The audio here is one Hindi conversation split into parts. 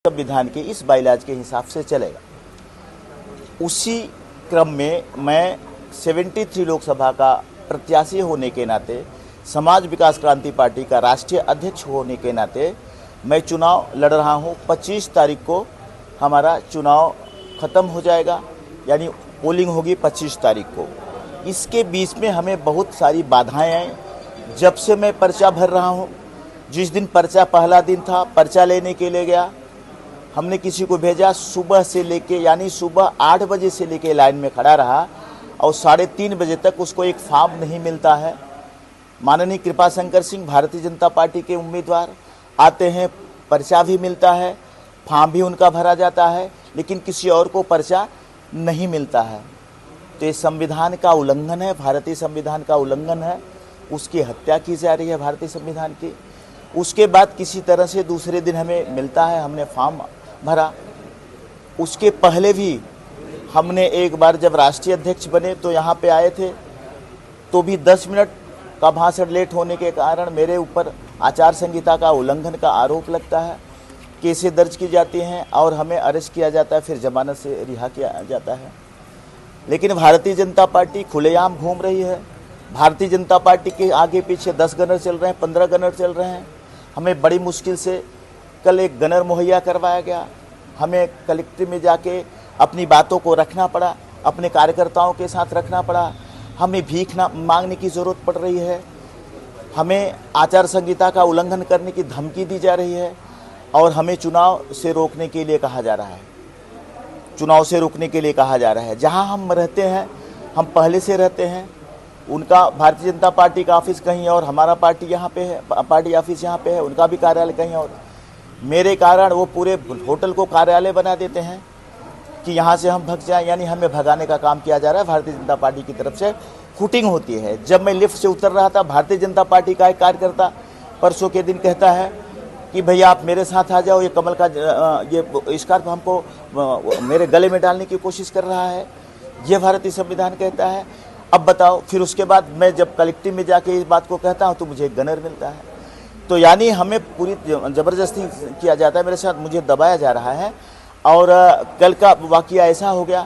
संविधान के इस बाइलाज के हिसाब से चलेगा। उसी क्रम में मैं 73 लोकसभा का प्रत्याशी होने के नाते, समाज विकास क्रांति पार्टी का राष्ट्रीय अध्यक्ष होने के नाते मैं चुनाव लड़ रहा हूं। 25 तारीख को हमारा चुनाव ख़त्म हो जाएगा, यानी पोलिंग होगी 25 तारीख को। इसके बीच में हमें बहुत सारी बाधाएं आई। जब से मैं पर्चा भर रहा हूं, जिस दिन पर्चा पहला दिन था, पर्चा लेने के लिए गया, हमने किसी को भेजा, सुबह से लेके यानी सुबह 8 बजे से लेके लाइन में खड़ा रहा और 3:30 बजे तक उसको एक फॉर्म नहीं मिलता है। माननीय कृपाशंकर सिंह भारतीय जनता पार्टी के उम्मीदवार आते हैं, पर्चा भी मिलता है, फॉर्म भी उनका भरा जाता है, लेकिन किसी और को पर्चा नहीं मिलता है। तो ये संविधान का उल्लंघन है, भारतीय संविधान का उल्लंघन है। उसकी हत्या की जा रही है भारतीय संविधान की। उसके बाद किसी तरह से दूसरे दिन हमें मिलता है, हमने फॉर्म भरा। उसके पहले भी हमने एक बार जब राष्ट्रीय अध्यक्ष बने तो यहाँ पे आए थे, तो भी 10 मिनट का भाषण लेट होने के कारण मेरे ऊपर आचार संहिता का उल्लंघन का आरोप लगता है, केसें दर्ज की जाती हैं और हमें अरेस्ट किया जाता है, फिर जमानत से रिहा किया जाता है। लेकिन भारतीय जनता पार्टी खुलेआम घूम रही है। भारतीय जनता पार्टी के आगे पीछे 10 गनर चल रहे हैं, 15 गनर चल रहे हैं। हमें बड़ी मुश्किल से कल एक गनर मुहैया करवाया गया। हमें कलेक्ट्रेट में जाके अपनी बातों को रखना पड़ा, अपने कार्यकर्ताओं के साथ रखना पड़ा। हमें भीख मांगने की ज़रूरत पड़ रही है। हमें आचार संहिता का उल्लंघन करने की धमकी दी जा रही है और हमें चुनाव से रोकने के लिए कहा जा रहा है। चुनाव से रोकने के लिए कहा जा रहा है। जहां हम रहते हैं, हम पहले से रहते हैं। उनका भारतीय जनता पार्टी का ऑफिस कहीं और, हमारा पार्टी यहाँ पे है, पार्टी ऑफिस यहाँ पे है, उनका भी कार्यालय कहीं और। मेरे कारण वो पूरे होटल को कार्यालय बना देते हैं कि यहाँ से हम भग जाएं, यानी हमें भगाने का काम किया जा रहा है। भारतीय जनता पार्टी की तरफ से हुटिंग होती है। जब मैं लिफ्ट से उतर रहा था, भारतीय जनता पार्टी का एक कार्यकर्ता परसों के दिन कहता है कि भैया आप मेरे साथ आ जाओ, ये कमल का ये स्कार्फ हमको मेरे गले में डालने की कोशिश कर रहा है। ये भारतीय संविधान कहता है। अब बताओ, फिर उसके बाद मैं जब कलेक्टिव में जाके इस बात को कहता हूँ तो मुझे एक गनर मिलता है। तो यानी हमें पूरी ज़बरदस्ती किया जाता है, मेरे साथ मुझे दबाया जा रहा है। और कल का वाक़या ऐसा हो गया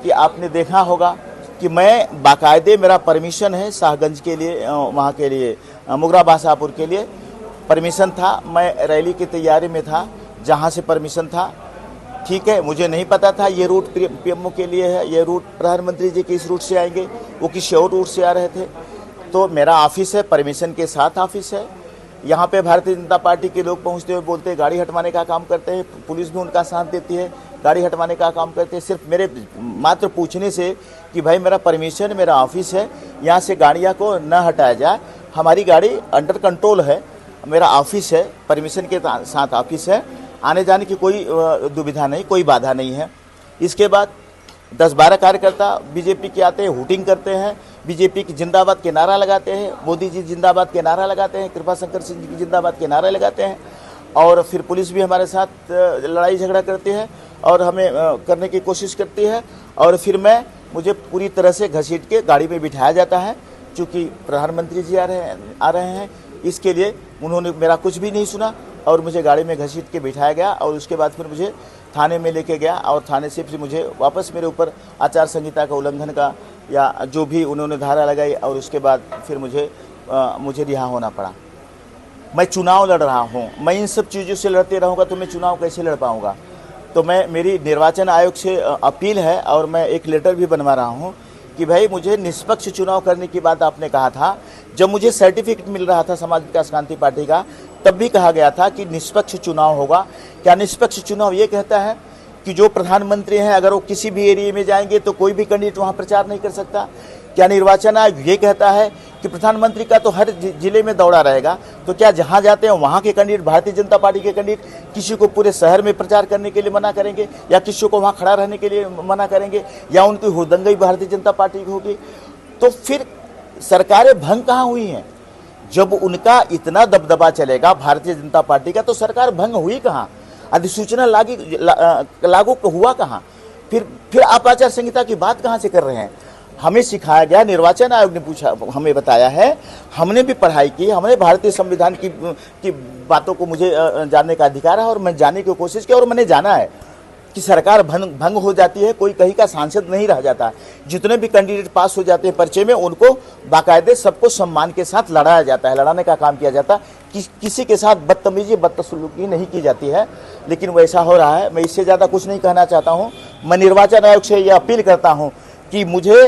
कि आपने देखा होगा कि मैं बाकायदे, मेरा परमिशन है शाहगंज के लिए, वहाँ के लिए, मुगरा बासापुर के लिए परमिशन था। मैं रैली की तैयारी में था, जहाँ से परमिशन था, ठीक है। मुझे नहीं पता था ये रूट पीएमओ के लिए है, ये रूट प्रधानमंत्री जी किस रूट से आएंगे, वो किसी और रूट से आ रहे थे। तो मेरा ऑफिस है, परमिशन के साथ ऑफिस है। यहाँ पे भारतीय जनता पार्टी के लोग पहुँचते हुए बोलते हैं, गाड़ी हटवाने का काम करते हैं। पुलिस भी उनका साथ देती है, गाड़ी हटवाने का काम करते हैं। सिर्फ मेरे मात्र पूछने से कि भाई मेरा परमिशन, मेरा ऑफिस है, यहाँ से गाड़ियाँ को न हटाया जाए, हमारी गाड़ी अंडर कंट्रोल है, मेरा ऑफिस है, परमिशन के साथ ऑफिस है, आने जाने की कोई दुविधा नहीं, कोई बाधा नहीं है। इसके बाद 10-12 कार्यकर्ता बीजेपी के आते हैं, हुटिंग करते हैं, बीजेपी की जिंदाबाद के नारा लगाते हैं, मोदी जी जिंदाबाद के नारा लगाते हैं, कृपाशंकर सिंह जी की जिंदाबाद के नारा लगाते हैं। और फिर पुलिस भी हमारे साथ लड़ाई झगड़ा करती है और हमें करने की कोशिश करती है। और फिर मुझे पूरी तरह से घसीट के गाड़ी में बिठाया जाता है। चूँकि प्रधानमंत्री जी आ रहे हैं, इसके लिए उन्होंने मेरा कुछ भी नहीं सुना और मुझे गाड़ी में घसीट के बिठाया गया। और उसके बाद फिर मुझे थाने में लेके गया और थाने से फिर मुझे वापस मेरे ऊपर आचार संहिता का उल्लंघन का या जो भी उन्होंने धारा लगाई, और उसके बाद फिर मुझे रिहा होना पड़ा। मैं चुनाव लड़ रहा हूँ, मैं इन सब चीज़ों से लड़ते रहूँगा तो मैं चुनाव कैसे लड़ पाऊँगा। तो मेरी निर्वाचन आयोग से अपील है और मैं एक लेटर भी बनवा रहा हूँ कि भाई मुझे निष्पक्ष चुनाव करने की बात आपने कहा था। जब मुझे सर्टिफिकेट मिल रहा था समाज विकास क्रांति पार्टी का, तब भी कहा गया था कि निष्पक्ष चुनाव होगा। क्या निष्पक्ष चुनाव ये कहता है कि जो प्रधानमंत्री हैं अगर वो किसी भी एरिया में जाएंगे तो कोई भी कैंडिडेट वहाँ प्रचार नहीं कर सकता? क्या निर्वाचन आयोग ये कहता है कि प्रधानमंत्री का तो हर जिले में दौरा रहेगा, तो क्या जहाँ जाते हैं वहाँ के कैंडिडेट, भारतीय जनता पार्टी के कैंडिडेट किसी को पूरे शहर में प्रचार करने के लिए मना करेंगे, या किसी को वहाँ खड़ा रहने के लिए मना करेंगे, या उनकी हुड़दंगई भारतीय जनता पार्टी की होगी? तो फिर सरकारें भंग कहाँ हुई हैं? जब उनका इतना दबदबा चलेगा भारतीय जनता पार्टी का, तो सरकार भंग हुई कहाँ? अधिसूचना लागू हुआ कहाँ? फिर आप आचार संहिता की बात कहाँ से कर रहे हैं? हमें सिखाया गया, निर्वाचन आयोग ने पूछा, हमें बताया है, हमने भी पढ़ाई की, हमने भारतीय संविधान की बातों को मुझे जानने का अधिकार है और मैं जानने की कोशिश की और मैंने जाना है कि सरकार भंग हो जाती है, कोई कहीं का सांसद नहीं रह जाता। जितने भी कैंडिडेट पास हो जाते हैं पर्चे में, उनको बाकायदे सबको सम्मान के साथ लड़ाया जाता है, लड़ाने का काम किया जाता है। किसी के साथ बदतमीजी बदसलूकी नहीं की जाती है, लेकिन वैसा हो रहा है। मैं इससे ज़्यादा कुछ नहीं कहना चाहता हूँ। मैं निर्वाचन आयोग से यह अपील करता हूँ कि मुझे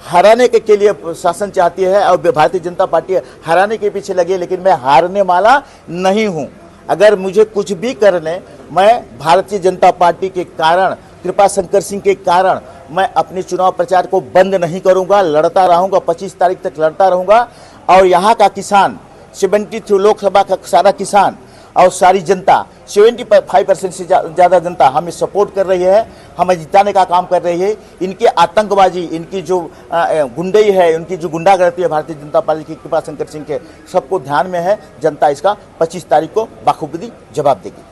हराने के लिए शासन चाहती है और भारतीय जनता पार्टी हराने के पीछे लगी है, लेकिन मैं हारने वाला नहीं हूँ। अगर मुझे कुछ भी करने, मैं भारतीय जनता पार्टी के कारण, कृपाशंकर सिंह के कारण मैं अपने चुनाव प्रचार को बंद नहीं करूंगा, लड़ता रहूंगा, 25 तारीख तक लड़ता रहूंगा। और यहाँ का किसान, 73 लोकसभा का सारा किसान और सारी जनता, 75% से ज़्यादा जनता हमें सपोर्ट कर रही है, हमें जिताने का काम कर रही है। इनकी आतंकबाजी, इनकी जो गुंडई है, उनकी जो गुंडागर्दी है भारतीय जनता पार्टी की, कृपाशंकर सिंह के, सबको ध्यान में है। जनता इसका 25 तारीख को बाखूबी जवाब देगी।